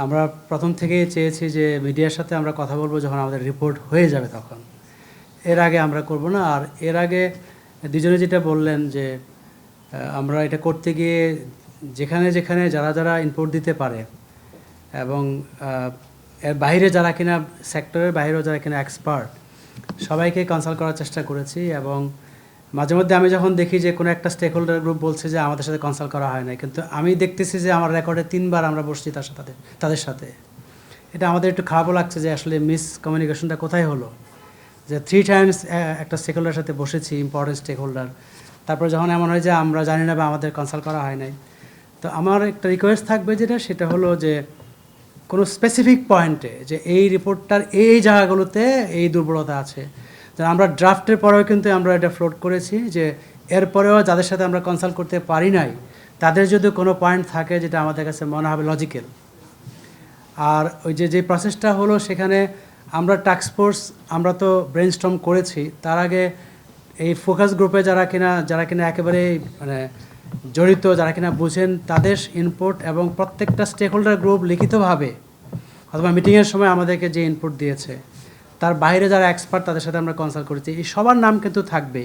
আমরা প্রথম থেকেই চেয়েছি যে মিডিয়ার সাথে আমরা কথা বলবো যখন আমাদের রিপোর্ট হয়ে যাবে তখন, এর আগে আমরা করব না। আর এর আগে দুজনে যেটা বললেন যে আমরা এটা করতে গিয়ে যেখানে যেখানে যারা যারা ইনপুট দিতে পারে এবং এর বাইরে যারা কিনা সেক্টরের বাইরেও যারা কিনা এক্সপার্ট সবাইকে কনসাল্ট করার চেষ্টা করেছি। এবং মাঝে মধ্যে আমি যখন দেখি যে কোনো একটা স্টেক হোল্ডার গ্রুপ বলছে যে আমাদের সাথে কনসাল্ট করা হয় না, কিন্তু আমি দেখতেছি যে আমার রেকর্ডে 3বার আমরা বসছি তাদের সাথে। এটা আমাদের একটু খারাপও লাগছে যে আসলে মিস কমিউনিকেশনটা কোথায় হলো, যে 3 টাইমস একটা স্টেক হোল্ডারের সাথে বসেছি, ইম্পর্টেন্ট স্টেক হোল্ডার, তারপর যখন এমন হয় যে আমরা জানি না বা আমাদের কনসাল্ট করা হয় নাই। তো আমার একটা রিকোয়েস্ট থাকবে সেটা হলো যে কোনো স্পেসিফিক পয়েন্টে যে এই রিপোর্টটার এই জায়গাগুলোতে এই দুর্বলতা আছে। তো আমরা ড্রাফটের পরেও কিন্তু আমরা এটা ফ্লোট করেছি যে এরপরেও যাদের সাথে আমরা কনসাল্ট করতে পারি নাই তাদের যদি কোনো পয়েন্ট থাকে যেটা আমাদের কাছে মনে হবে লজিক্যাল। আর ওই যে প্রসেসটা হলো সেখানে আমরা টাস্ক ফোর্স আমরা তো ব্রেনস্টর্ম করেছি, তার আগে এই ফোকাস গ্রুপে যারা কিনা একেবারে মানে জড়িত, যারা কিনা বুঝেন তাদের ইনপুট এবং প্রত্যেকটা স্টেক হোল্ডার গ্রুপ লিখিতভাবে অথবা মিটিংয়ের সময় আমাদেরকে যে ইনপুট দিয়েছে তার বাইরে যারা এক্সপার্ট তাদের সাথে আমরা কনসাল্ট করেছি, এই সবার নাম কিন্তু থাকবে।